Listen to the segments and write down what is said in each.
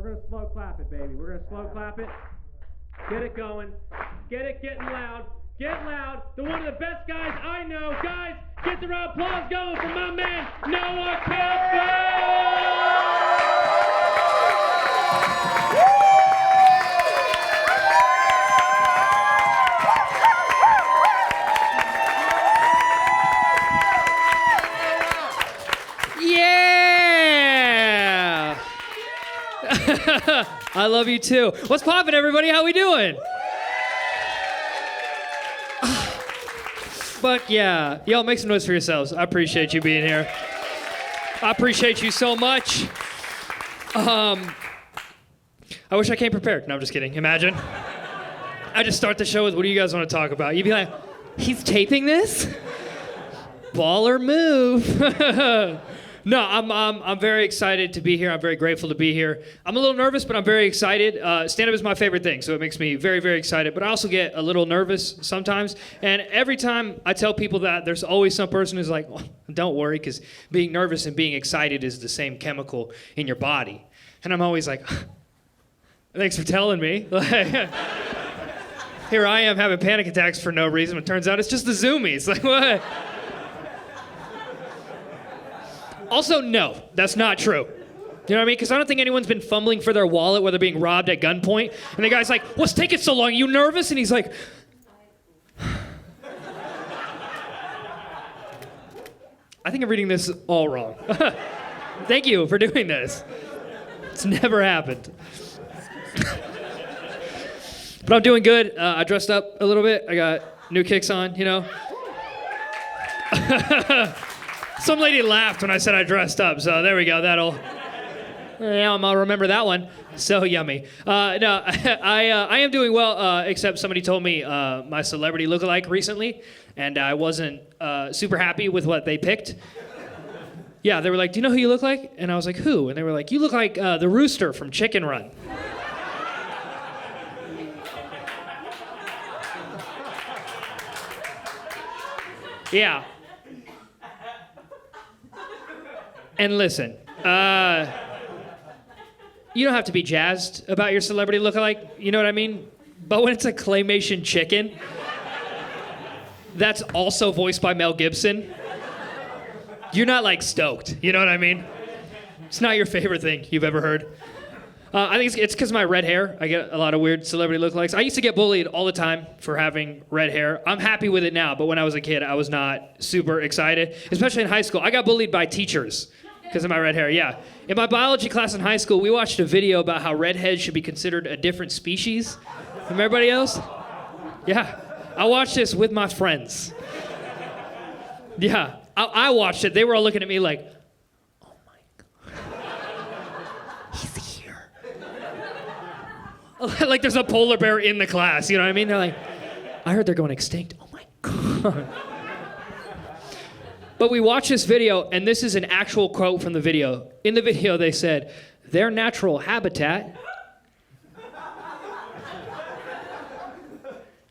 We're gonna slow clap it, baby. We're gonna slow clap it. Get it going. Get it getting loud. Get loud. The one of the best guys I know. Guys, get the round of applause going for my man, Noah Copfer! I love you too. What's poppin', everybody? How we doing? Fuck yeah. Y'all make some noise for yourselves. I appreciate you being here. I appreciate you so much. I wish I came prepared. No, I'm just kidding. Imagine. I just start the show with, what do you guys want to talk about? You'd be like, he's taping this? Baller move. No, I'm very excited to be here. I'm very grateful to be here. I'm a little nervous, but I'm very excited. Stand-up is my favorite thing, so it makes me very, very excited. But I also get a little nervous sometimes. And every time I tell people that, there's always some person who's like, well, don't worry, because being nervous and being excited is the same chemical in your body. And I'm always like, thanks for telling me. Here I am having panic attacks for no reason. It turns out it's just the zoomies. Like, what? Also, no, that's not true. You know what I mean? Because I don't think anyone's been fumbling for their wallet while they're being robbed at gunpoint. And the guy's like, what's taking so long? You nervous? And he's like, I think I'm reading this all wrong. Thank you for doing this. It's never happened. But I'm doing good. I dressed up a little bit. I got new kicks on, you know. Some lady laughed when I said I dressed up, so there we go. I'll remember that one. So yummy. No, I am doing well, except somebody told me my celebrity lookalike recently, and I wasn't super happy with what they picked. Yeah, they were like, do you know who you look like? And I was like, who? And they were like, you look like the rooster from Chicken Run. Yeah. And listen, you don't have to be jazzed about your celebrity lookalike, you know what I mean? But when it's a claymation chicken that's also voiced by Mel Gibson, you're not like stoked, you know what I mean? It's not your favorite thing you've ever heard. I think it's because of my red hair. I get a lot of weird celebrity lookalikes. I used to get bullied all the time for having red hair. I'm happy with it now, but when I was a kid, I was not super excited, especially in high school. I got bullied by teachers because of my red hair, yeah. In my biology class in high school, we watched a video about how redheads should be considered a different species from everybody else. Yeah, I watched this with my friends. Yeah, I watched it. They were all looking at me like, oh my God, he's here. Like there's a polar bear in the class, you know what I mean? They're like, I heard they're going extinct. Oh my God. But we watched this video, and this is an actual quote from the video. In the video, they said, their natural habitat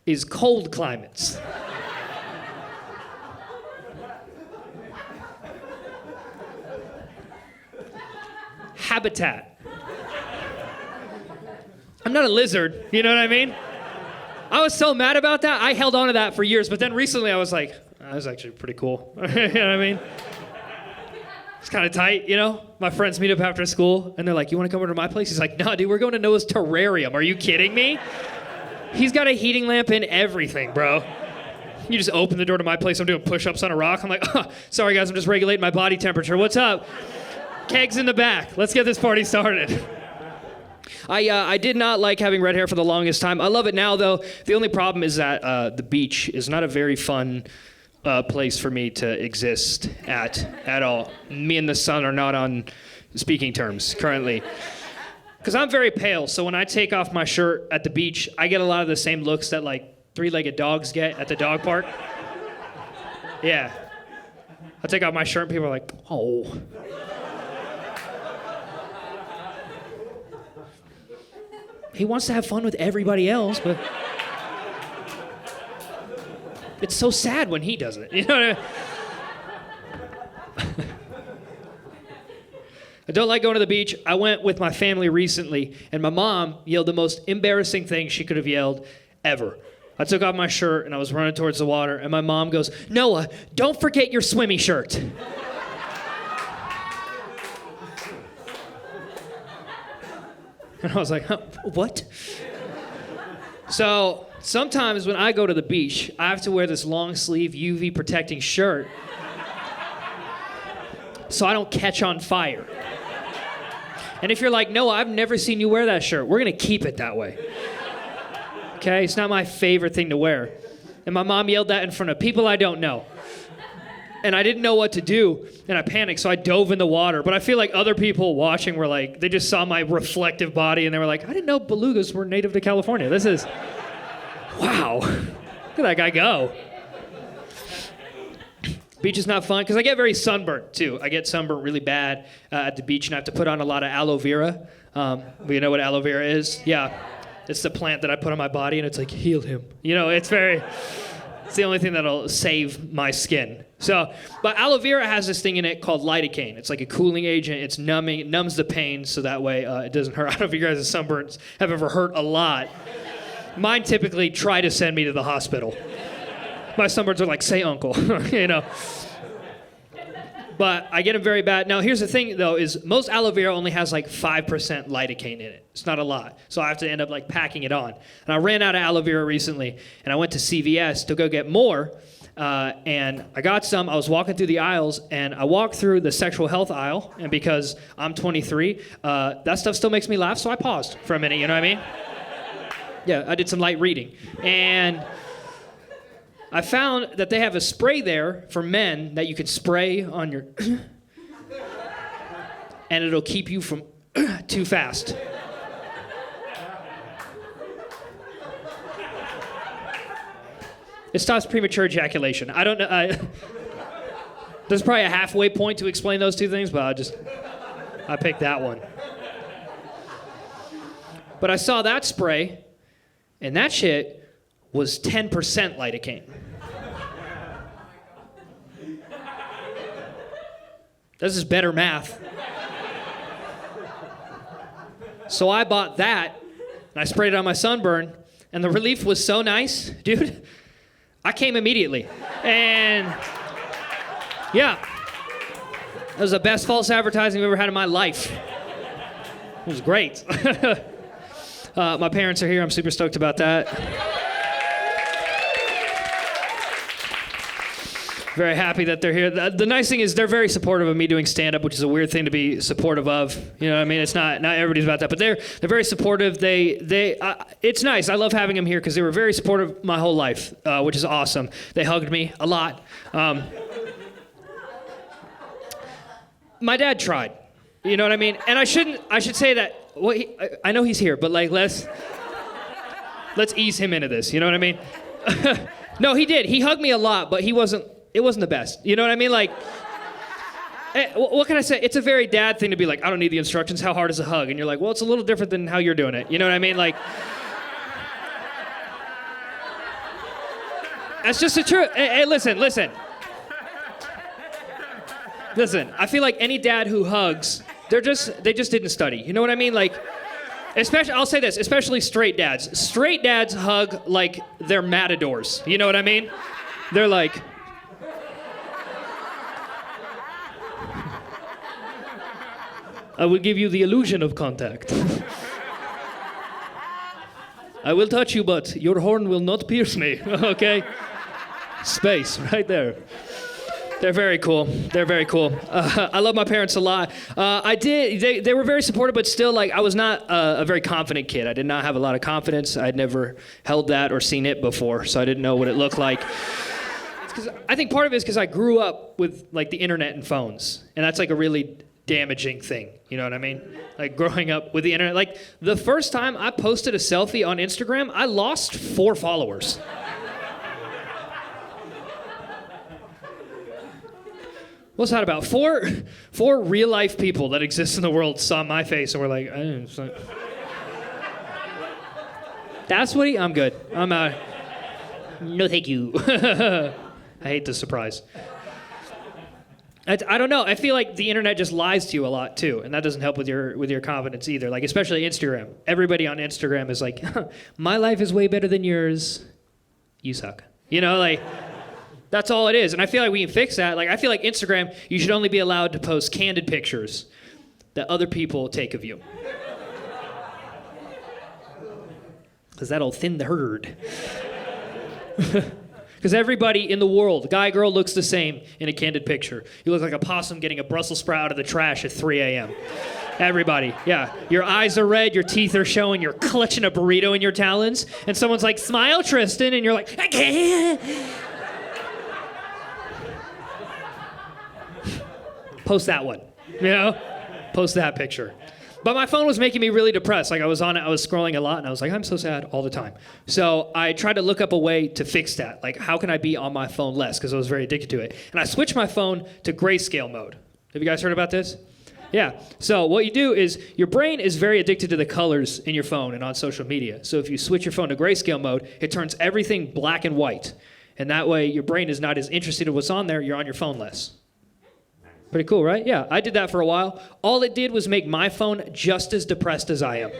is cold climates. Habitat. I'm not a lizard, you know what I mean? I was so mad about that, I held on to that for years, but then recently I was like, that was actually pretty cool. You know what I mean? It's kind of tight, you know? My friends meet up after school, and they're like, you want to come over to my place? He's like, nah, dude, we're going to Noah's terrarium. Are you kidding me? He's got a heating lamp and everything, bro. You just open the door to my place, I'm doing push-ups on a rock. I'm like, oh, sorry, guys, I'm just regulating my body temperature. What's up? Kegs in the back. Let's get this party started. I did not like having red hair for the longest time. I love it now, though. The only problem is that the beach is not a very fun place for me to exist at all. Me and the sun are not on speaking terms currently. Because I'm very pale, so when I take off my shirt at the beach, I get a lot of the same looks that like three-legged dogs get at the dog park. Yeah. I take off my shirt and people are like, oh. He wants to have fun with everybody else, but it's so sad when he does it. You know what I mean? don't like going to the beach. I went with my family recently, and my mom yelled the most embarrassing thing she could have yelled ever. I took off my shirt, and I was running towards the water, and my mom goes, "Noah, don't forget your swimmy shirt." And I was like, huh, what? So sometimes when I go to the beach, I have to wear this long sleeve UV protecting shirt so I don't catch on fire. And if you're like, "No, I've never seen you wear that shirt," we're gonna keep it that way. Okay, it's not my favorite thing to wear. And my mom yelled that in front of people I don't know. And I didn't know what to do, and I panicked, so I dove in the water. But I feel like other people watching were like, they just saw my reflective body, and they were like, "I didn't know belugas were native to California. This is, wow, look at that guy go." Beach is not fun, because I get very sunburnt, too. I get sunburnt really bad at the beach, and I have to put on a lot of aloe vera. You know what aloe vera is? Yeah, it's the plant that I put on my body, and it's like, heal him. You know, it's the only thing that'll save my skin. So, but aloe vera has this thing in it called lidocaine. It's like a cooling agent. It's numbing. It numbs the pain, so that way it doesn't hurt. I don't know if you guys' sunburns have ever hurt a lot. Mine typically try to send me to the hospital. My sunburns are like, "Say uncle," you know. But I get them very bad. Now, here's the thing, though, is most aloe vera only has like 5% lidocaine in it. It's not a lot. So I have to end up like packing it on. And I ran out of aloe vera recently, and I went to CVS to go get more. And I got some. I was walking through the aisles, and I walked through the sexual health aisle. And because I'm 23, that stuff still makes me laugh, so I paused for a minute, you know what I mean? Yeah, I did some light reading. And I found that they have a spray there for men that you can spray on your and it'll keep you from too fast. It stops premature ejaculation. I don't know. There's probably a halfway point to explain those two things, but I picked that one. But I saw that spray, and that shit was 10% lidocaine. This is better math. So I bought that, and I sprayed it on my sunburn, and the relief was so nice, dude. I came immediately. And yeah, that was the best false advertising I've ever had in my life. It was great. My parents are here. I'm super stoked about that. Very happy that they're here. The nice thing is they're very supportive of me doing stand-up, which is a weird thing to be supportive of. You know what I mean? It's not everybody's about that, but they're very supportive. It's nice. I love having them here because they were very supportive my whole life, which is awesome. They hugged me a lot. My dad tried. You know what I mean? And I should say that. Well, I know he's here, but like let's ease him into this. You know what I mean? No, he did. He hugged me a lot, but it wasn't the best. You know what I mean? Like, what can I say? It's a very dad thing to be like, "I don't need the instructions. How hard is a hug?" And you're like, "Well, it's a little different than how you're doing it." You know what I mean? Like, that's just the truth. Hey, listen. Listen, I feel like any dad who hugs, they just didn't study. You know what I mean? Like, I'll say this, especially straight dads. Straight dads hug like they're matadors. You know what I mean? They're like, "I will give you the illusion of contact. I will touch you, but your horn will not pierce me." Okay? Space, right there. They're very cool. I love my parents a lot. They were very supportive, but still, like, I was not a very confident kid. I did not have a lot of confidence. I'd never held that or seen it before, so I didn't know what it looked like. I think part of it is because I grew up with, like, the internet and phones, and that's, like, a really damaging thing. You know what I mean? Like, growing up with the internet. Like, the first time I posted a selfie on Instagram, I lost 4 followers. What's that about? Four real-life people that exist in the world saw my face and were like, "That's what I'm good. I'm out. No, thank you." I hate the surprise. I don't know. I feel like the internet just lies to you a lot too, and that doesn't help with your confidence either. Like especially Instagram. Everybody on Instagram is like, my life is way better than yours. You suck. You know, like that's all it is. And I feel like we can fix that. Like I feel like Instagram, you should only be allowed to post candid pictures that other people take of you. Because that'll thin the herd. Because everybody in the world, guy, girl, looks the same in a candid picture. You look like a possum getting a Brussels sprout out of the trash at 3 a.m. Everybody, yeah. Your eyes are red, your teeth are showing, you're clutching a burrito in your talons, and someone's like, smile, Tristan, and you're like, I can't. Post that one, you know? Post that picture. But my phone was making me really depressed. Like I was on it, I was scrolling a lot, and I was like, I'm so sad all the time. So I tried to look up a way to fix that. Like, how can I be on my phone less? Because I was very addicted to it. And I switched my phone to grayscale mode. Have you guys heard about this? Yeah. So what you do is your brain is very addicted to the colors in your phone and on social media. So if you switch your phone to grayscale mode, it turns everything black and white. And that way your brain is not as interested in what's on there. You're on your phone less. Pretty cool, right? Yeah, I did that for a while. All it did was make my phone just as depressed as I am.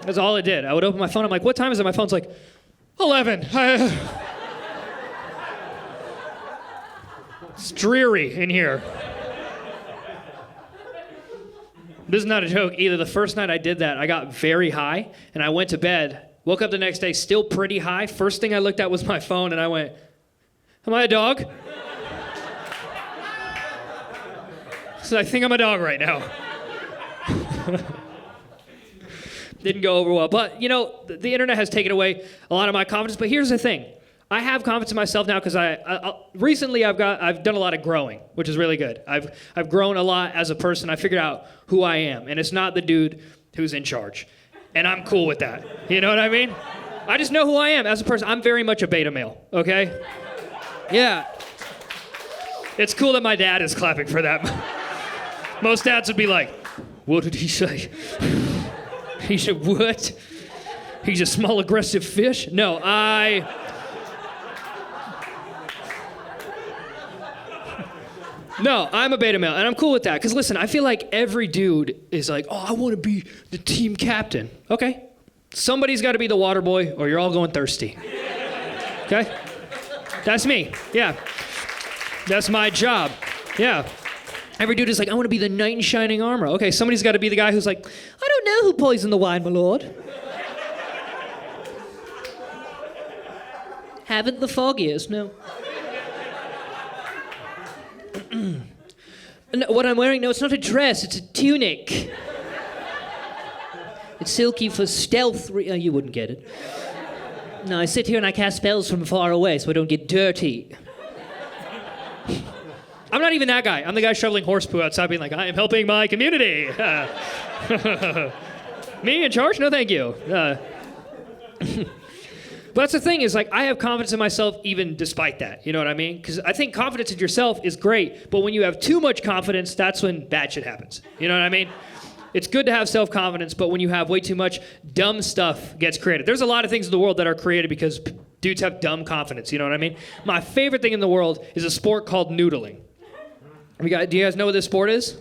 That's all it did. I would open my phone, I'm like, what time is it? My phone's like, 11. It's dreary in here. This is not a joke either. The first night I did that, I got very high, and I went to bed, woke up the next day still pretty high. First thing I looked at was my phone, and I went, am I a dog? So I think I'm a dog right now. Didn't go over well. But, you know, the internet has taken away a lot of my confidence. But here's the thing. I have confidence in myself now because recently I've done a lot of growing, which is really good. I've grown a lot as a person. I figured out who I am. And it's not the dude who's in charge. And I'm cool with that. You know what I mean? I just know who I am as a person. I'm very much a beta male, okay? Yeah. It's cool that my dad is clapping for that. Most dads would be like, what did he say? He said, what? He's a small, aggressive fish? No, No, I'm a beta male, and I'm cool with that. Because listen, I feel like every dude is like, oh, I want to be the team captain. Okay. Somebody's got to be the water boy, or you're all going thirsty. Okay? That's me, yeah. That's my job, yeah. Every dude is like, I want to be the knight in shining armor. Okay, somebody's got to be the guy who's like, I don't know who poisoned the wine, my lord. Haven't the foggiest, no. No. What I'm wearing, no, it's not a dress, it's a tunic. It's silky for stealth, you wouldn't get it. No, I sit here and I cast spells from far away so I don't get dirty. I'm not even that guy. I'm the guy shoveling horse poo outside being like, I am helping my community. Me in charge? No, thank you. But that's the thing is like, I have confidence in myself even despite that. You know what I mean? Because I think confidence in yourself is great, but when you have too much confidence, that's when bad shit happens. You know what I mean? It's good to have self-confidence, but when you have way too much, dumb stuff gets created. There's a lot of things in the world that are created because dudes have dumb confidence, you know what I mean? My favorite thing in the world is a sport called noodling. Do you guys know what this sport is?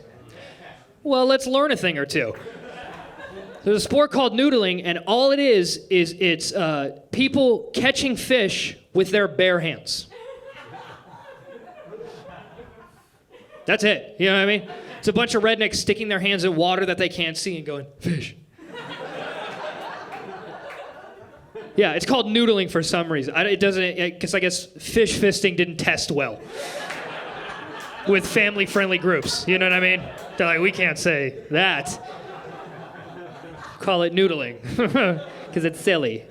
Well, let's learn a thing or two. There's a sport called noodling, and all it is it's people catching fish with their bare hands. That's it, you know what I mean? It's a bunch of rednecks sticking their hands in water that they can't see and going, fish. Yeah, it's called noodling for some reason. It doesn't, because I guess fish fisting didn't test well with family-friendly groups. You know what I mean? They're like, we can't say that. Call it noodling, because it's silly.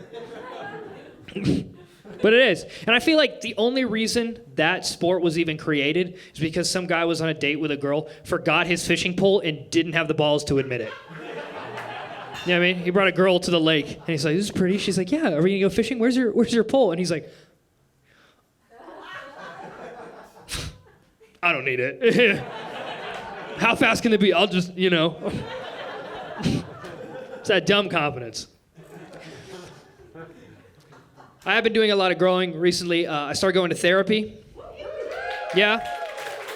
But it is. And I feel like the only reason that sport was even created is because some guy was on a date with a girl, forgot his fishing pole, and didn't have the balls to admit it. You know what I mean? He brought a girl to the lake, and he's like, this is pretty. She's like, yeah, are we going to go fishing? Where's your pole? And he's like, I don't need it. How fast can it be? I'll just, you know. It's that dumb confidence. I have been doing a lot of growing recently. I started going to therapy. Yeah,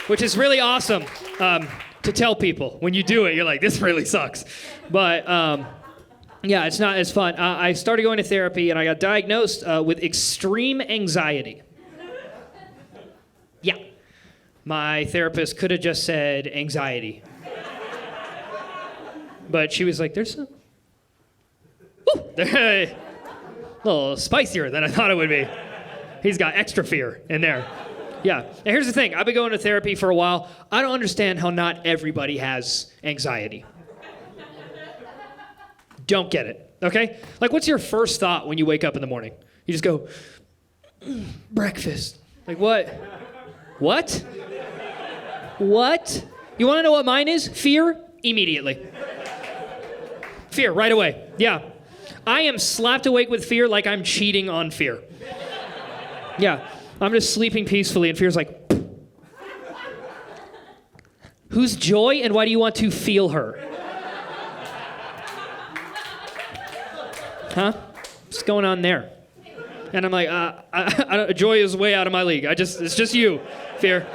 which is really awesome to tell people. When you do it, you're like, this really sucks. But yeah, it's not as fun. I started going to therapy, and I got diagnosed with extreme anxiety. Yeah. My therapist could have just said anxiety. But she was like, there's a little spicier than I thought it would be. He's got extra fear in there. Yeah. And here's the thing. I've been going to therapy for a while. I don't understand how not everybody has anxiety. Don't get it, okay? Like, what's your first thought when you wake up in the morning? You just go, breakfast. Like, what? What? What? You want to know what mine is? Fear? Immediately. Fear, right away. Yeah. I am slapped awake with fear like I'm cheating on fear. Yeah. I'm just sleeping peacefully, and fear's like, who's Joy, and why do you want to feel her? Huh? What's going on there? And I'm like, Joy is way out of my league. It's just you, Fear.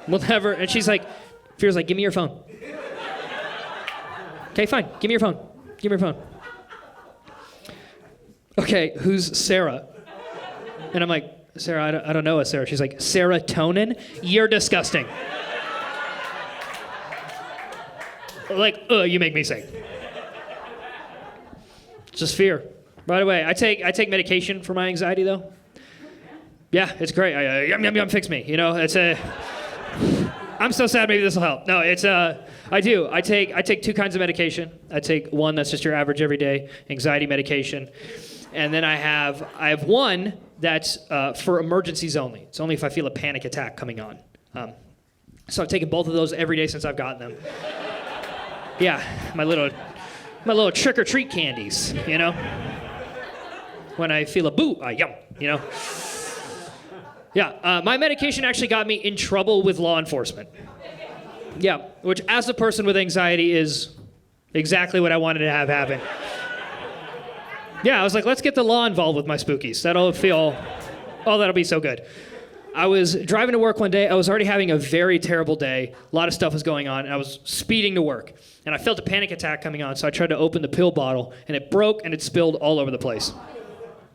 We'll never. And she's like, Fear's like, give me your phone. Okay, fine. Give me your phone. Give me your phone. Okay, who's Sarah? And I'm like, Sarah, I don't know a Sarah. She's like, serotonin? You're disgusting. Like, you make me sick. Just fear. Right away. I take medication for my anxiety, though. Yeah, it's great. Yum, yum, yum, fix me. You know, it's I'm so sad, maybe this will help. No, I do. I take two kinds of medication. I take one that's just your average everyday anxiety medication. And then I have one that's for emergencies only. It's only if I feel a panic attack coming on. So I've taken both of those every day since I've gotten them. Yeah, my little trick-or-treat candies, you know? When I feel a boo, I yum, you know? Yeah, my medication actually got me in trouble with law enforcement. Yeah, which as a person with anxiety is exactly what I wanted to have happen. Yeah, I was like, let's get the law involved with my spookies. That'll be so good. I was driving to work one day. I was already having a very terrible day. A lot of stuff was going on, and I was speeding to work. And I felt a panic attack coming on, so I tried to open the pill bottle, and it broke, and it spilled all over the place.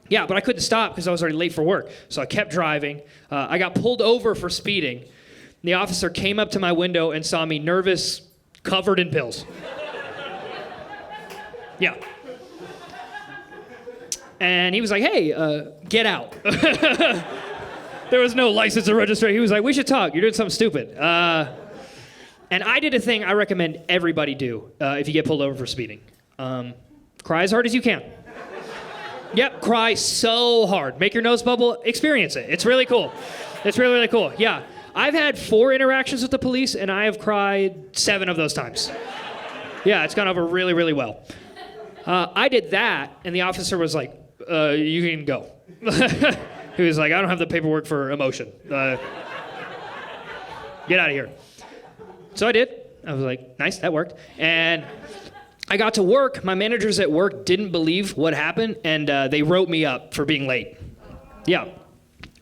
Yeah, but I couldn't stop because I was already late for work. So I kept driving. I got pulled over for speeding. The officer came up to my window and saw me nervous, covered in pills. Yeah. And he was like, hey, get out. There was no license or registration. He was like, we should talk. You're doing something stupid. And I did a thing I recommend everybody do if you get pulled over for speeding. Cry as hard as you can. Yep, cry so hard. Make your nose bubble. Experience it. It's really cool. It's really, really cool. Yeah. I've had 4 interactions with the police, and I have cried 7 of those times. Yeah, it's gone over really, really well. I did that, and the officer was like, you can go. He was like, I don't have the paperwork for emotion. Get out of here. So I did. I was like, nice, that worked. And I got to work. My managers at work didn't believe what happened, and they wrote me up for being late. Yeah.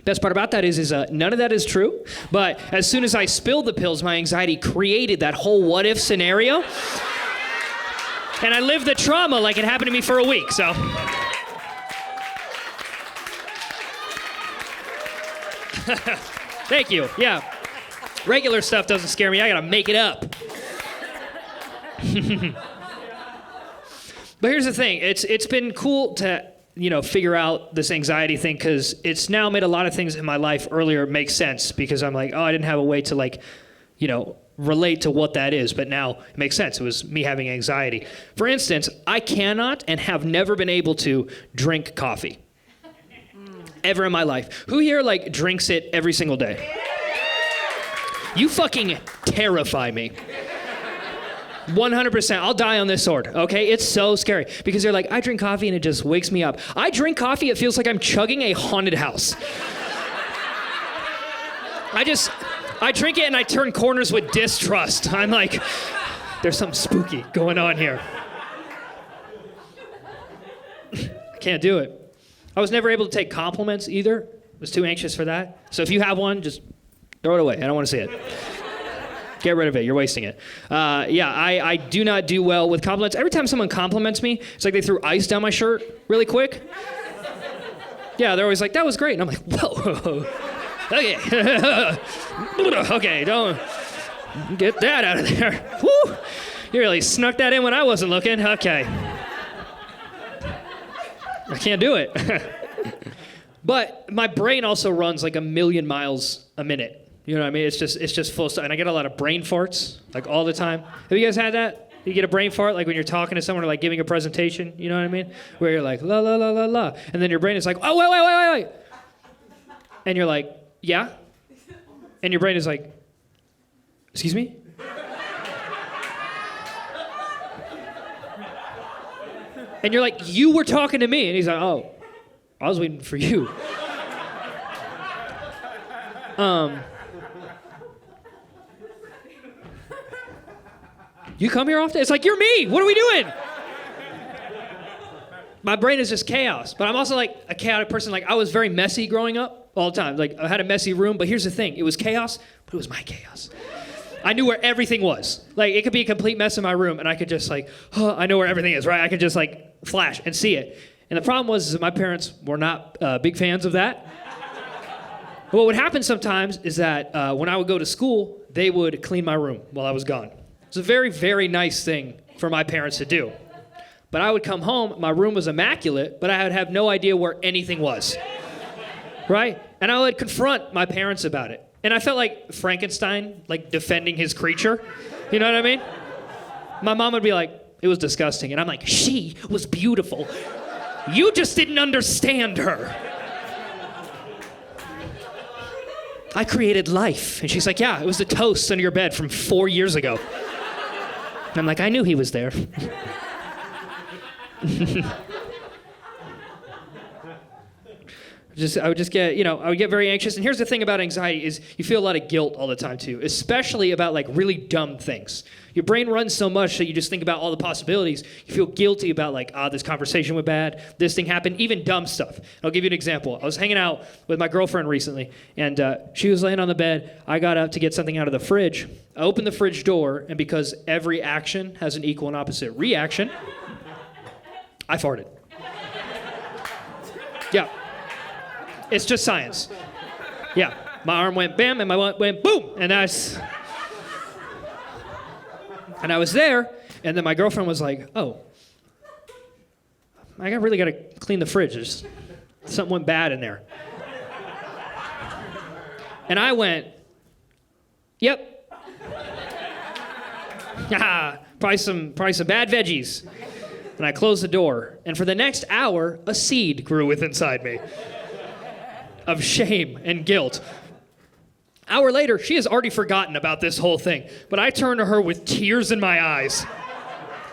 Best part about that is none of that is true. But as soon as I spilled the pills, my anxiety created that whole what-if scenario. And I lived the trauma like it happened to me for a week, so. Thank you. Yeah. Regular stuff doesn't scare me. I gotta make it up. But here's the thing. It's been cool to, figure out this anxiety thing because it's now made a lot of things in my life earlier make sense because I'm like, I didn't have a way to relate to what that is, but now it makes sense. It was me having anxiety. For instance, I cannot and have never been able to drink coffee. Ever in my life. Who here drinks it every single day? You fucking terrify me. 100%. I'll die on this sword, okay? It's so scary because they're like, I drink coffee and it just wakes me up. I drink coffee, it feels like I'm chugging a haunted house. I drink it and I turn corners with distrust. I'm like, there's something spooky going on here. I can't do it. I was never able to take compliments either. I was too anxious for that. So if you have one, just throw it away. I don't want to see it. Get rid of it. You're wasting it. I do not do well with compliments. Every time someone compliments me, it's like they threw ice down my shirt really quick. Yeah, they're always like, that was great. And I'm like, whoa. Okay. Okay, don't get that out of there. Woo. You really snuck that in when I wasn't looking. Okay. I can't do it. But my brain also runs like 1,000,000 miles a minute. You know what I mean? It's just full stuff. And I get a lot of brain farts, like all the time. Have you guys had that? You get a brain fart, like when you're talking to someone or like giving a presentation, you know what I mean? Where you're like, la, la, la, la, la. And then your brain is like, oh, wait. And you're like, yeah? And your brain is like, excuse me? And you're like, you were talking to me. And he's like, oh, I was waiting for you. You come here often? It's like, you're me. What are we doing? My brain is just chaos. But I'm also like a chaotic person. Like I was very messy growing up all the time. Like I had a messy room. But here's the thing. It was chaos, but it was my chaos. I knew where everything was. Like it could be a complete mess in my room. And I could just like, oh, I know where everything is, right? I could just like flash and see it. And the problem was that my parents were not big fans of that. What would happen sometimes is that when I would go to school, they would clean my room while I was gone. It's a very, very nice thing for my parents to do. But I would come home, my room was immaculate, but I would have no idea where anything was. Right? And I would confront my parents about it. And I felt like Frankenstein, like defending his creature. You know what I mean? My mom would be like, it was disgusting. And I'm like, she was beautiful. You just didn't understand her. I created life. And she's like, yeah, it was the toast under your bed from 4 years ago. And I'm like, I knew he was there. I would get very anxious. And here's the thing about anxiety is you feel a lot of guilt all the time too, especially about like really dumb things. Your brain runs so much that you just think about all the possibilities. You feel guilty about like, this conversation went bad, this thing happened, even dumb stuff. I'll give you an example. I was hanging out with my girlfriend recently, and she was laying on the bed. I got up to get something out of the fridge. I opened the fridge door, and because every action has an equal and opposite reaction, I farted. Yeah. It's just science. Yeah. My arm went bam, and my one went boom, and I was there, and then my girlfriend was like, oh, I really got to clean the fridge. Something went bad in there. And I went, yep. Probably some bad veggies. And I closed the door, and for the next hour, a seed grew inside me of shame and guilt. Hour later, she has already forgotten about this whole thing. But I turned to her with tears in my eyes.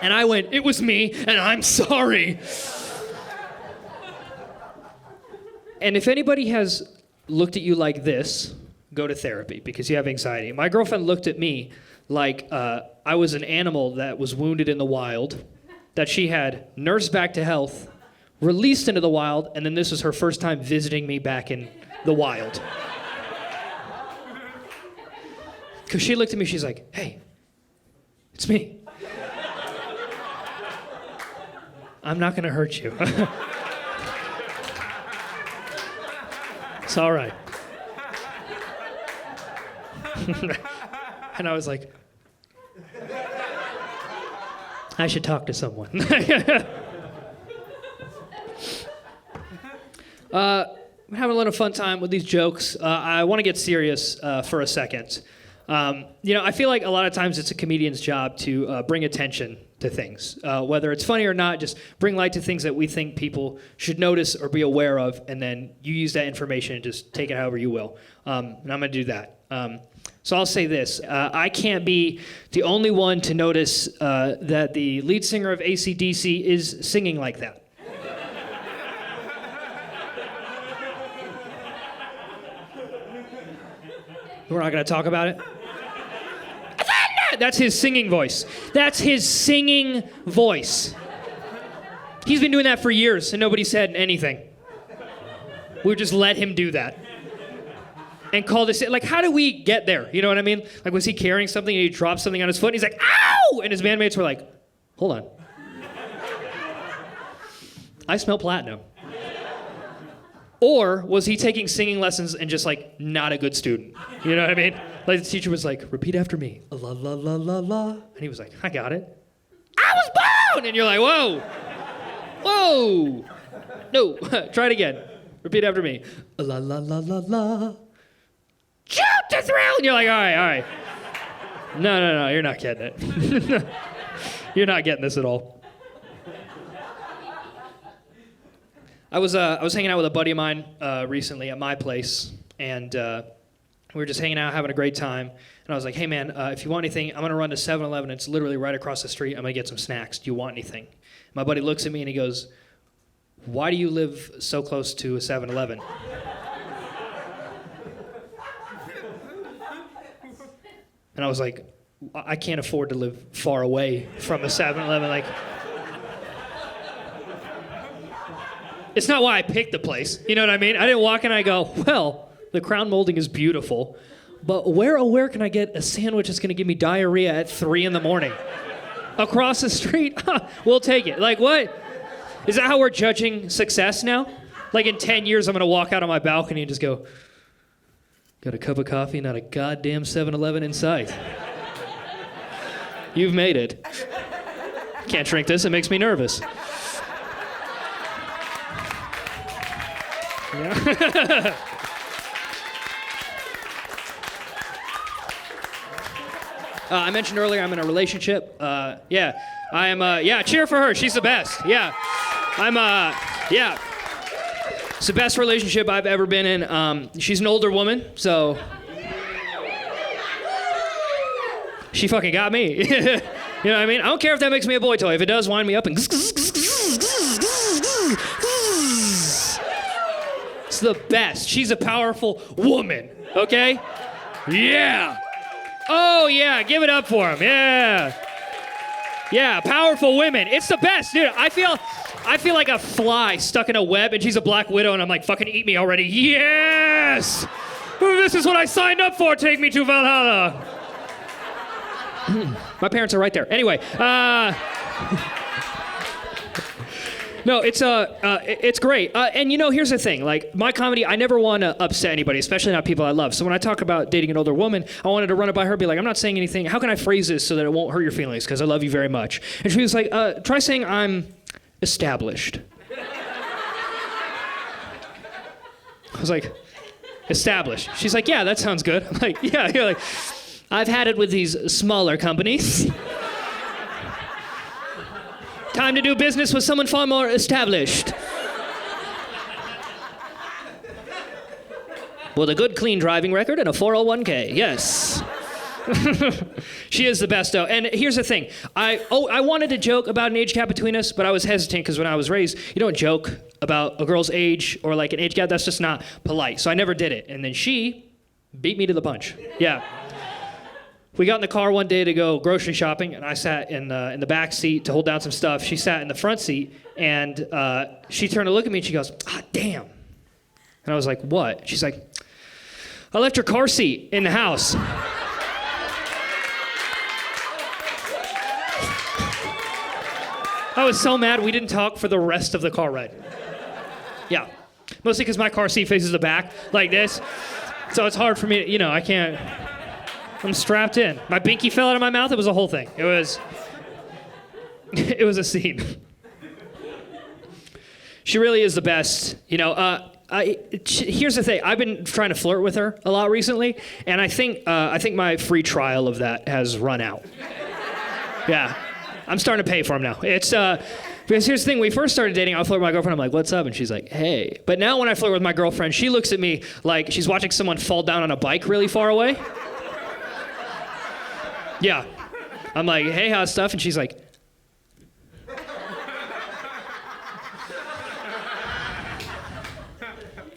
And I went, it was me, and I'm sorry. And if anybody has looked at you like this, go to therapy because you have anxiety. My girlfriend looked at me like I was an animal that was wounded in the wild, that she had nursed back to health, released into the wild, and then this was her first time visiting me back in the wild. Because she looked at me, she's like, hey, it's me. I'm not going to hurt you. It's all right. And I was like, I should talk to someone. I'm having a lot of fun time with these jokes. I want to get serious for a second. I feel like a lot of times it's a comedian's job to bring attention to things. Whether it's funny or not, just bring light to things that we think people should notice or be aware of, and then you use that information and just take it however you will. And I'm going to do that. So I'll say this. I can't be the only one to notice that the lead singer of AC/DC is singing like that. We're not going to talk about it? That's his singing voice. That's his singing voice. He's been doing that for years, and nobody said anything. We would just let him do that. And call this, like, how did we get there? You know what I mean? Like, was he carrying something and he dropped something on his foot and he's like, ow! And his bandmates were like, hold on. I smell platinum. Or was he taking singing lessons and just, like, not a good student? You know what I mean? Like, the teacher was like, repeat after me. La, la, la, la, la. And he was like, I got it. I was born! And you're like, whoa. Whoa. No, try it again. Repeat after me. La, la, la, la, la. Shoot the thrill! And you're like, all right. No, you're not getting it. You're not getting this at all. I was hanging out with a buddy of mine recently at my place, and we were just hanging out, having a great time. And I was like, hey man, if you want anything, I'm gonna run to 7-Eleven. It's literally right across the street. I'm gonna get some snacks. Do you want anything? My buddy looks at me and he goes, why do you live so close to a 7-Eleven? And I was like, I can't afford to live far away from a 7-Eleven. Like, it's not why I picked the place. You know what I mean? I didn't walk in and I go, well, the crown molding is beautiful, but where can I get a sandwich that's going to give me diarrhea at 3 a.m? Across the street? We'll take it. Like, what? Is that how we're judging success now? Like, in 10 years, I'm going to walk out on my balcony and just go, got a cup of coffee, not a goddamn 7-Eleven in sight. You've made it. Can't drink this, it makes me nervous. Yeah. I mentioned earlier I'm in a relationship. Yeah, I am. Yeah, cheer for her. She's the best. Yeah, yeah. It's the best relationship I've ever been in. She's an older woman, so she fucking got me. You know what I mean? I don't care if that makes me a boy toy. If it does, wind me up and. It's the best. She's a powerful woman. Okay? Yeah. Oh yeah, give it up for him. Yeah. Yeah, powerful women. It's the best, dude. I feel like a fly stuck in a web and she's a black widow and I'm like, fucking eat me already. Yes! This is what I signed up for. Take me to Valhalla. My parents are right there. Anyway, no, it's great. And you know, here's the thing. Like, my comedy, I never want to upset anybody, especially not people I love. So when I talk about dating an older woman, I wanted to run it by her, be like, I'm not saying anything. How can I phrase this so that it won't hurt your feelings? Because I love you very much. And she was like, try saying I'm established. I was like, established. She's like, yeah, that sounds good. I'm like, yeah. You're like, I've had it with these smaller companies. Time to do business with someone far more established. With a good, clean driving record and a 401k, yes. She is the best, though. And here's the thing. I wanted to joke about an age gap between us, but I was hesitant because when I was raised, you don't joke about a girl's age or like an age gap. That's just not polite. So I never did it. And then she beat me to the punch. Yeah. We got in the car one day to go grocery shopping, and I sat in the back seat to hold down some stuff. She sat in the front seat, and she turned to look at me, and she goes, ah, damn. And I was like, what? She's like, I left your car seat in the house. I was so mad we didn't talk for the rest of the car ride. Yeah. Mostly because my car seat faces the back like this. So it's hard for me to, I can't. I'm strapped in. My binky fell out of my mouth. It was a whole thing. It was a scene. She really is the best. Here's the thing. I've been trying to flirt with her a lot recently, and I think my free trial of that has run out. Yeah, I'm starting to pay for them now. It's because here's the thing. When we first started dating, I flirt with my girlfriend. I'm like, "What's up?" And she's like, "Hey." But now when I flirt with my girlfriend, she looks at me like she's watching someone fall down on a bike really far away. Yeah. I'm like, hey, how's stuff? And she's like, are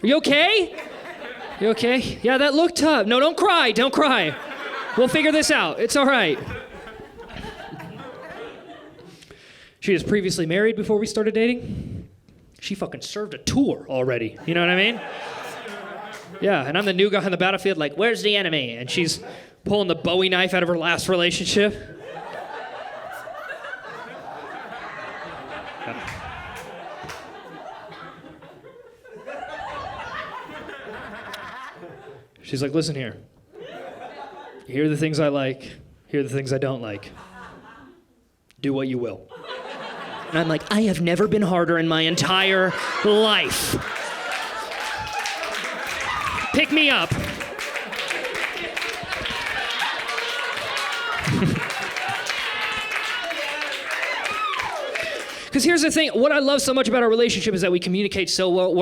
you okay? You okay? Yeah, that looked tough. No, don't cry. Don't cry. We'll figure this out. It's all right. She was previously married before we started dating. She fucking served a tour already. You know what I mean? Yeah, and I'm the new guy on the battlefield, like, where's the enemy? And she's pulling the Bowie knife out of her last relationship. She's like, listen here. Here are the things I like. Here are the things I don't like. Do what you will. And I'm like, I have never been harder in my entire life. Pick me up. Because here's the thing, what I love so much about our relationship is that we communicate so well.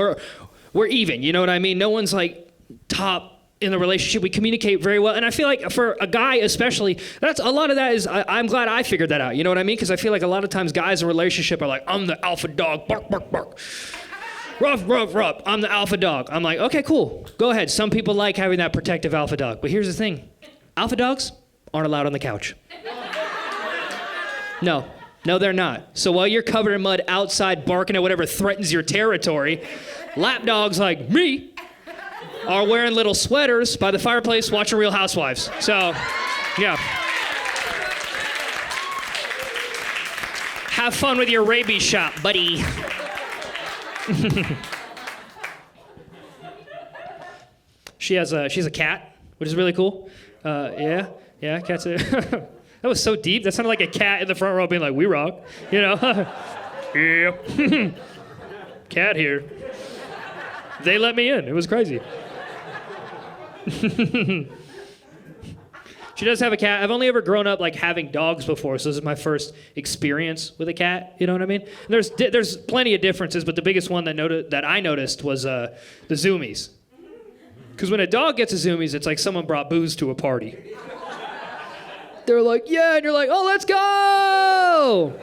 We're even, you know what I mean? No one's like top in the relationship. We communicate very well. And I feel like for a guy especially, that's a lot of that is, I'm glad I figured that out. You know what I mean? Because I feel like a lot of times guys in a relationship are like, I'm the alpha dog, bark, bark, bark. Ruff, ruff, ruff, I'm the alpha dog. I'm like, okay, cool, go ahead. Some people like having that protective alpha dog. But here's the thing, alpha dogs aren't allowed on the couch. No, they're not. So while you're covered in mud outside barking at whatever threatens your territory, lap dogs like me are wearing little sweaters by the fireplace watching Real Housewives. So, yeah. Have fun with your rabies shot, buddy. She's a cat, which is really cool. Yeah, cats are... That was so deep. That sounded like a cat in the front row being like, we rock, you know? Yeah. Cat here. They let me in. It was crazy. She does have a cat. I've only ever grown up like having dogs before, so this is my first experience with a cat. You know what I mean? And there's plenty of differences, but the biggest one that I noticed was the zoomies. Because when a dog gets a zoomies, it's like someone brought booze to a party. They're like, yeah, and you're like, oh, let's go!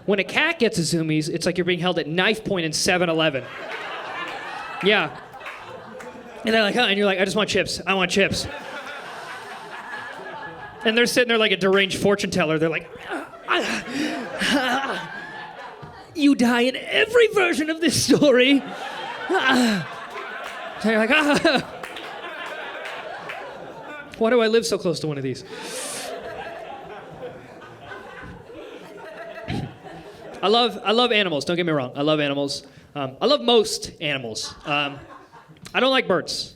When a cat gets a zoomies, it's like you're being held at knife point in 7-Eleven. Yeah. And they're like, huh? And you're like, I just want chips. I want chips. And they're sitting there like a deranged fortune teller. They're like, you die in every version of this story. So you're like, why do I live so close to one of these? I love animals, don't get me wrong. I love animals. I love most animals. I don't like birds.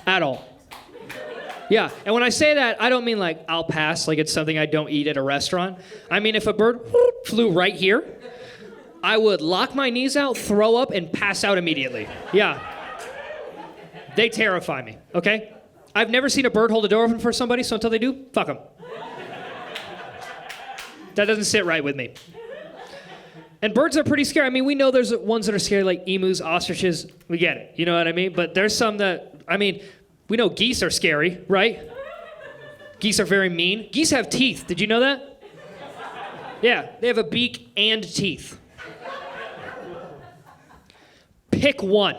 At all. Yeah, and when I say that, I don't mean like I'll pass, like it's something I don't eat at a restaurant. I mean if a bird flew right here, I would lock my knees out, throw up, and pass out immediately. Yeah. They terrify me, okay? I've never seen a bird hold a door open for somebody, so until they do, fuck them. That doesn't sit right with me. And birds are pretty scary. I mean, we know there's ones that are scary, like emus, ostriches. We get it. You know what I mean? But there's some that, I mean, we know geese are scary, right? Geese are very mean. Geese have teeth. Did you know that? Yeah, they have a beak and teeth. Pick one.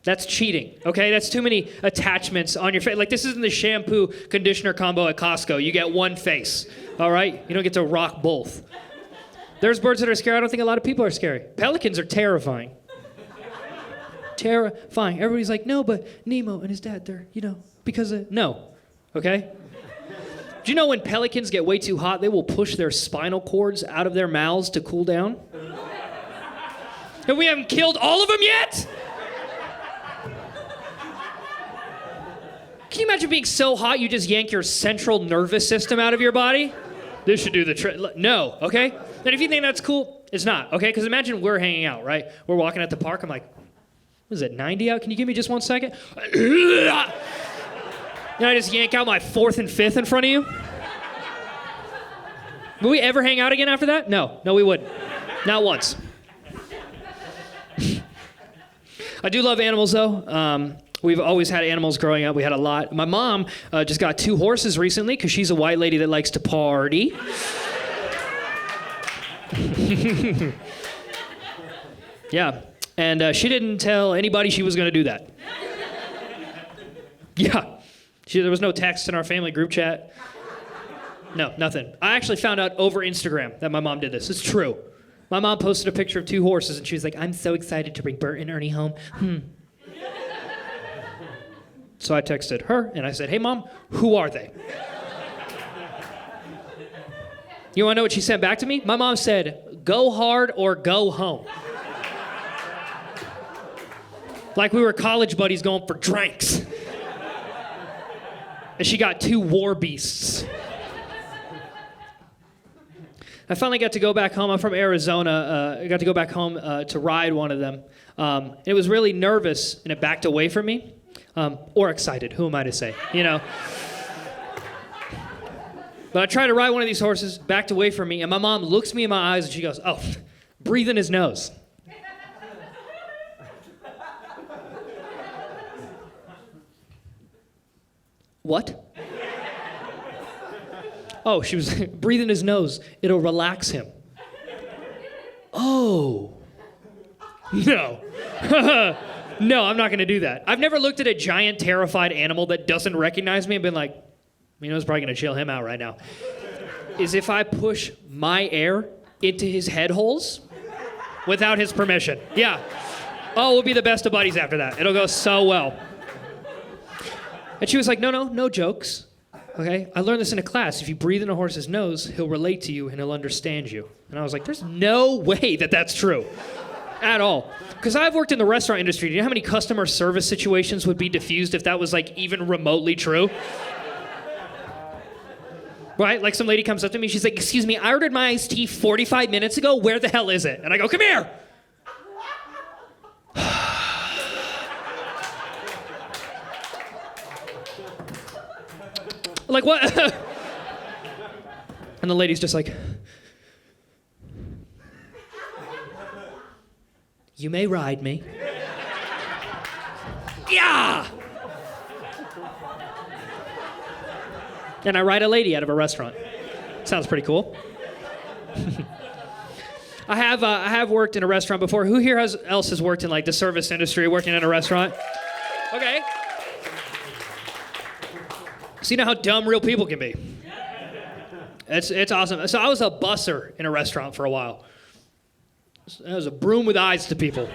That's cheating, okay? That's too many attachments on your face. Like, this isn't the shampoo conditioner combo at Costco. You get one face, all right? You don't get to rock both. There's birds that are scary. I don't think a lot of people are scary. Pelicans are terrifying. Terrifying. Everybody's like, no, but Nemo and his dad, they're, because of... No, okay? Do you know when pelicans get way too hot, they will push their spinal cords out of their mouths to cool down? And we haven't killed all of them yet? Can you imagine being so hot you just yank your central nervous system out of your body? This should do the trick. No, okay? And if you think that's cool, it's not, okay? Because imagine we're hanging out, right? We're walking at the park. I'm like, what is it, 90 out? Can you give me just 1 second? And I just yank out my 4th and 5th in front of you? Will we ever hang out again after that? No, we wouldn't. Not once. I do love animals, though. We've always had animals growing up. We had a lot. My mom just got 2 horses recently because she's a white lady that likes to party. Yeah. And she didn't tell anybody she was going to do that. Yeah. There was no text in our family group chat. No, nothing. I actually found out over Instagram that my mom did this. It's true. My mom posted a picture of 2 horses, and she was like, I'm so excited to bring Bert and Ernie home. So I texted her, and I said, hey, Mom, who are they? You want to know what she sent back to me? My mom said, go hard or go home. Like we were college buddies going for drinks. And she got 2 war beasts. I finally got to go back home. I'm from Arizona. I got to go back home to ride one of them. It was really nervous, and it backed away from me. Or excited, who am I to say, you know? But I tried to ride one of these horses, backed away from me, and my mom looks me in my eyes, and she goes, oh, breathe in his nose. What? Oh, she was breathe in his nose. It'll relax him. Oh. No. No, I'm not going to do that. I've never looked at a giant, terrified animal that doesn't recognize me and been like, you know, it's probably going to chill him out right now. Is if I push my air into his head holes without his permission. Yeah. Oh, we'll be the best of buddies after that. It'll go so well. And she was like, no jokes. Okay? I learned this in a class. If you breathe in a horse's nose, he'll relate to you and he'll understand you. And I was like, there's no way that that's true. At all. Because I've worked in the restaurant industry. Do you know how many customer service situations would be diffused if that was like even remotely true? Right? Like some lady comes up to me, she's like, excuse me, I ordered my iced tea 45 minutes ago. Where the hell is it? And I go, come here. Like, what? And the lady's just like, you may ride me. Yeah! And I ride a lady out of a restaurant. Sounds pretty cool. I have worked in a restaurant before. Who here else has worked in like the service industry, working in a restaurant? Okay. So you know how dumb real people can be. It's awesome. So I was a busser in a restaurant for a while. I was a broom with eyes to people.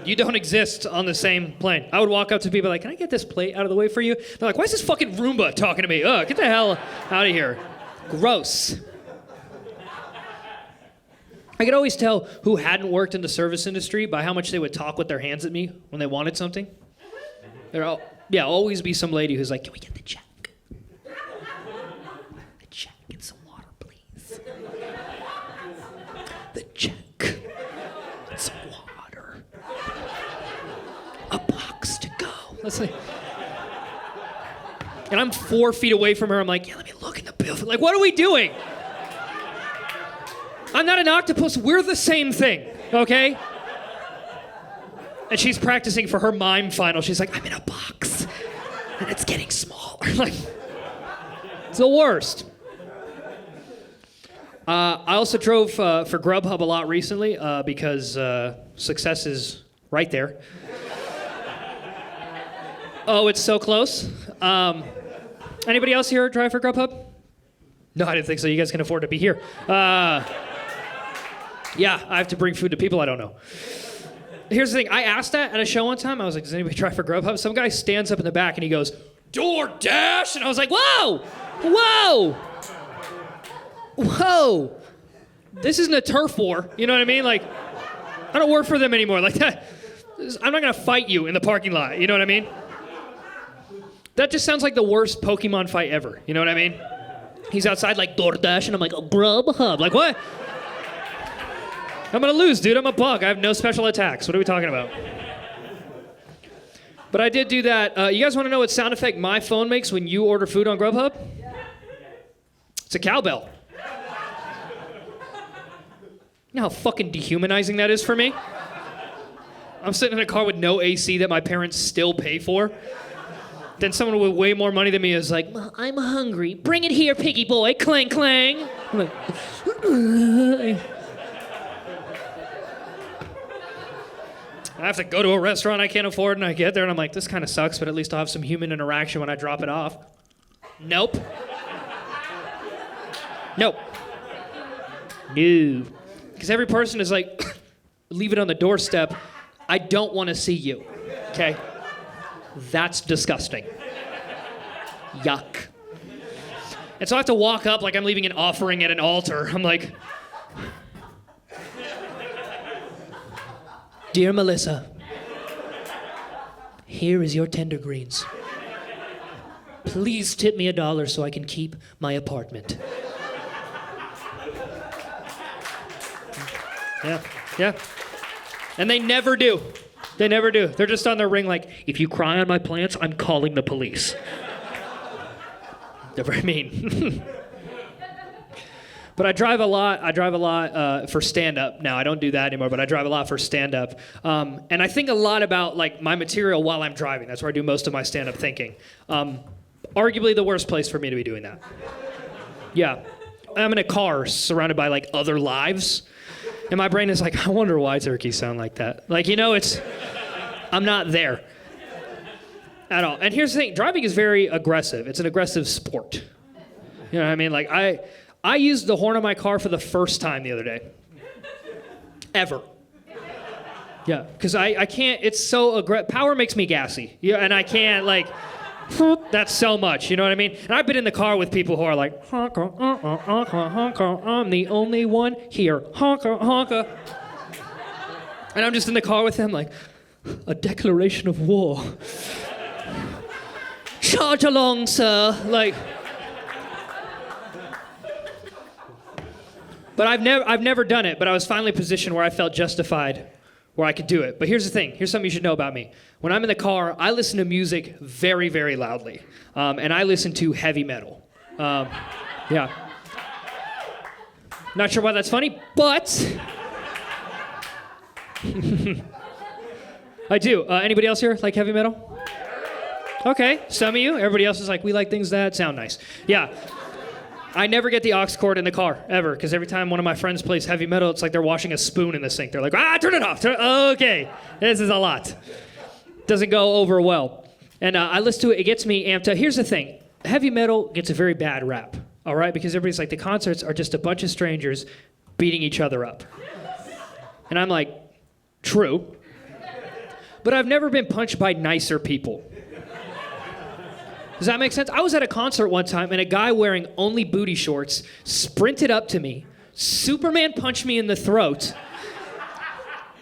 You don't exist on the same plane. I would walk up to people like, can I get this plate out of the way for you? They're like, why is this fucking Roomba talking to me? Ugh, get the hell out of here. Gross. I could always tell who hadn't worked in the service industry by how much they would talk with their hands at me when they wanted something. There'll always be some lady who's like, can we get the check? The check and some water, please. The check and some water. A box to go. Let's see. And I'm 4 feet away from her. I'm like, yeah, let me look in the bill. Like, what are we doing? I'm not an octopus. We're the same thing, okay? And she's practicing for her mime final. She's like, I'm in a box, and it's getting smaller. Like, it's the worst. I also drove for Grubhub a lot recently because success is right there. Oh, it's so close. Anybody else here drive for Grubhub? No, I didn't think so. You guys can afford to be here. Yeah, I have to bring food to people I don't know. Here's the thing. I asked that at a show one time. I was like, does anybody drive for Grubhub? Some guy stands up in the back and he goes, DoorDash? And I was like, whoa! Whoa! Whoa! This isn't a turf war. You know what I mean? Like, I don't work for them anymore. Like that. I'm not going to fight you in the parking lot. You know what I mean? That just sounds like the worst Pokemon fight ever. You know what I mean? He's outside like DoorDash, and I'm like, oh, Grubhub. Like, what? I'm going to lose, dude. I'm a bug. I have no special attacks. What are we talking about? But I did do that. You guys want to know what sound effect my phone makes when you order food on Grubhub? It's a cowbell. You know how fucking dehumanizing that is for me? I'm sitting in a car with no AC that my parents still pay for. Then someone with way more money than me is like, I'm hungry. Bring it here, piggy boy. Clang, clang. I'm like, I have to go to a restaurant I can't afford, and I get there, and I'm like, this kind of sucks, but at least I'll have some human interaction when I drop it off. Nope. Nope. No. Because every person is like, leave it on the doorstep. I don't want to see you. Okay? That's disgusting. Yuck. And so I have to walk up like I'm leaving an offering at an altar. I'm like, dear Melissa, here is your tender greens. Please tip me $1 so I can keep my apartment. Yeah. And they never do. They never do. They're just on their ring like, if you cry on my plants, I'm calling the police. They're very mean. But I drive a lot for stand-up now. I don't do that anymore, but I drive a lot for stand-up. And I think a lot about like my material while I'm driving. That's where I do most of my stand-up thinking. Arguably the worst place for me to be doing that. Yeah. I'm in a car surrounded by like other lives. And my brain is like, I wonder why turkeys sound like that. Like, I'm not there at all. And here's the thing, driving is very aggressive. It's an aggressive sport. You know what I mean? Like, I used the horn on my car for the first time the other day. Ever. Yeah, because I can't, it's so aggressive. Power makes me gassy. Yeah, and I can't, like, that's so much, you know what I mean? And I've been in the car with people who are like, honka, honka, honka, I'm the only one here, honka, honka. And I'm just in the car with them like, a declaration of war. Charge along, sir. Like, but I've never done it, but I was finally positioned where I felt justified, where I could do it. But here's the thing. Here's something you should know about me. When I'm in the car, I listen to music very, very loudly. And I listen to heavy metal. Yeah. Not sure why that's funny, but I do. Anybody else here like heavy metal? Okay, some of you. Everybody else is like, we like things that sound nice. Yeah. I never get the aux cord in the car, ever, because every time one of my friends plays heavy metal, it's like they're washing a spoon in the sink. They're like, turn it off. Okay, this is a lot. Doesn't go over well. And I listen to it. It gets me amped up. Here's the thing. Heavy metal gets a very bad rap, all right? Because everybody's like, the concerts are just a bunch of strangers beating each other up. And I'm like, true. But I've never been punched by nicer people. Does that make sense? I was at a concert one time, and a guy wearing only booty shorts sprinted up to me, Superman punched me in the throat,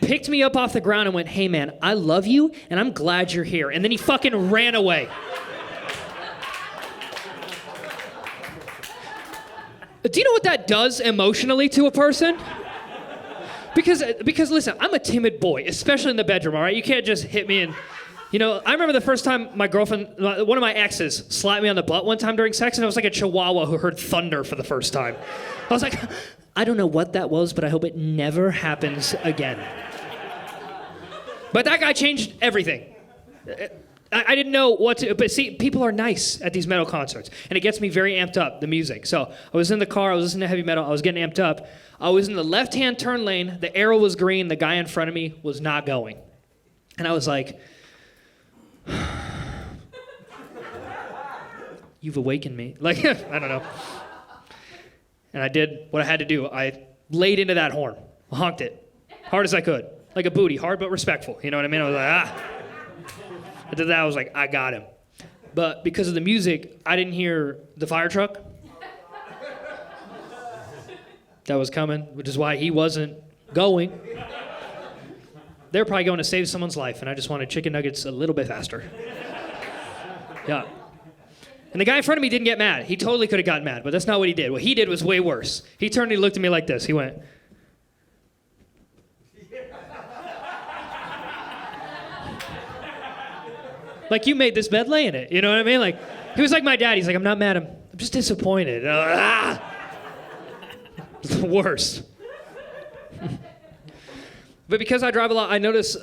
picked me up off the ground and went, hey man, I love you, and I'm glad you're here. And then he fucking ran away. Do you know what that does emotionally to a person? Because listen, I'm a timid boy, especially in the bedroom, all right? You can't just hit me and... I remember the first time my girlfriend, one of my exes, slapped me on the butt one time during sex, and it was like a chihuahua who heard thunder for the first time. I was like, I don't know what that was, but I hope it never happens again. But that guy changed everything. I didn't know what to, but see, people are nice at these metal concerts, and it gets me very amped up, the music. So I was in the car, I was listening to heavy metal, I was getting amped up. I was in the left-hand turn lane, the arrow was green, the guy in front of me was not going. And I was like, you've awakened me. Like, I don't know. And I did what I had to do. I laid into that horn, honked it, hard as I could. Like a booty, hard but respectful. You know what I mean? I was like, I did that, I was like, I got him. But because of the music, I didn't hear the fire truck that was coming, which is why he wasn't going. They're probably going to save someone's life, and I just wanted chicken nuggets a little bit faster. Yeah. And the guy in front of me didn't get mad. He totally could have gotten mad, but that's not what he did. What he did was way worse. He turned and he looked at me like this. He went, like, you made this bed, lay in it. You know what I mean? Like, he was like my dad. He's like, I'm not mad. I'm just disappointed. It's the worst. But because I drive a lot, I notice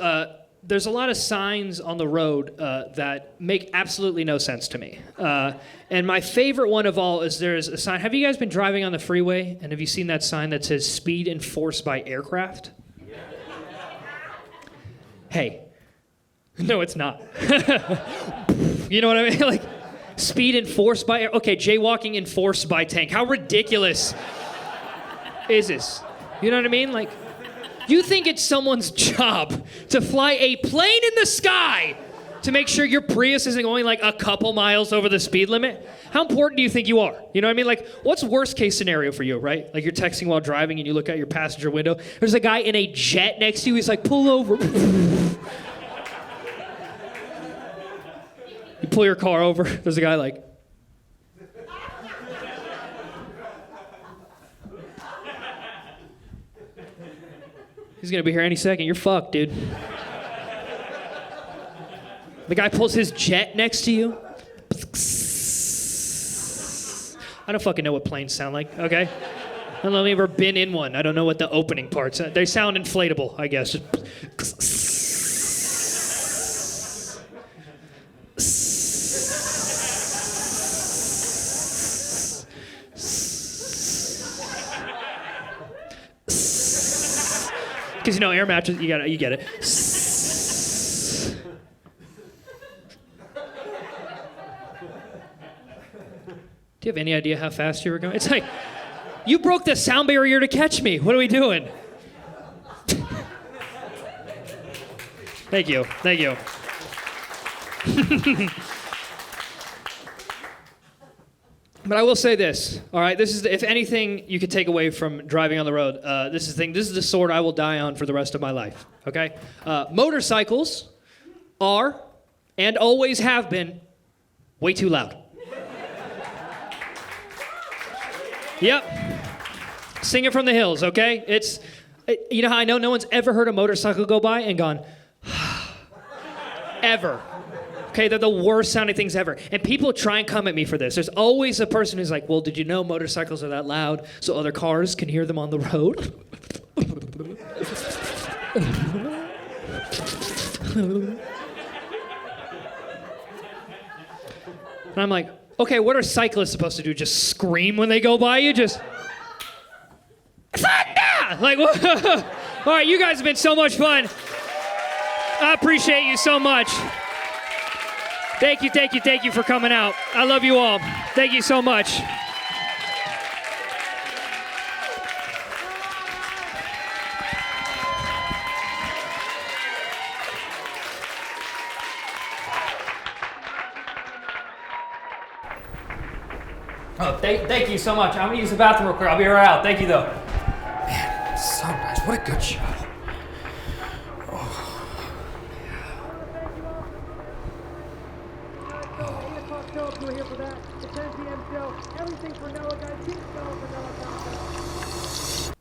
there's a lot of signs on the road that make absolutely no sense to me. And my favorite one of all is there's a sign. Have you guys been driving on the freeway, and have you seen that sign that says speed enforced by aircraft? Hey, no, it's not. You know what I mean? Like, Speed enforced by air. Okay, jaywalking enforced by tank. How ridiculous is this? You know what I mean? Like, you think it's someone's job to fly a plane in the sky to make sure your Prius isn't going like a couple miles over the speed limit? How important do you think you are? You know what I mean? Like, what's worst case scenario for you, right? Like, you're texting while driving and you look out your passenger window. There's a guy in a jet next to you. He's like, pull over. You pull your car over. There's a guy like... He's going to be here any second. You're fucked, dude. The guy pulls his jet next to you. I don't fucking know what planes sound like, okay? I've only ever been in one. I don't know what the opening parts are. They sound inflatable, I guess. Because, you know, air matches, you get it. Do you have any idea how fast you were going? It's like, you broke the sound barrier to catch me. What are we doing? Thank you. But I will say this, all right? This is, if anything you could take away from driving on the road, this is the sword I will die on for the rest of my life, okay? Motorcycles are, and always have been, way too loud. Yep. Sing it from the hills, okay? You know how I know no one's ever heard a motorcycle go by and gone, ever. Okay, they're the worst sounding things ever. And people try and come at me for this. There's always a person who's like, well, did you know motorcycles are that loud so other cars can hear them on the road? And I'm like, okay, what are cyclists supposed to do? Just scream when they go by you? Just, thunder! Like, all right, you guys have been so much fun. I appreciate you so much. Thank you for coming out. I love you all. Thank you so much. Oh, thank you so much. I'm gonna use the bathroom real quick. I'll be right out. Thank you though. Man, so nice. What a good show. We're here for that. The 10 p.m. show. Everything for Noah, guys. Keep going for Noah.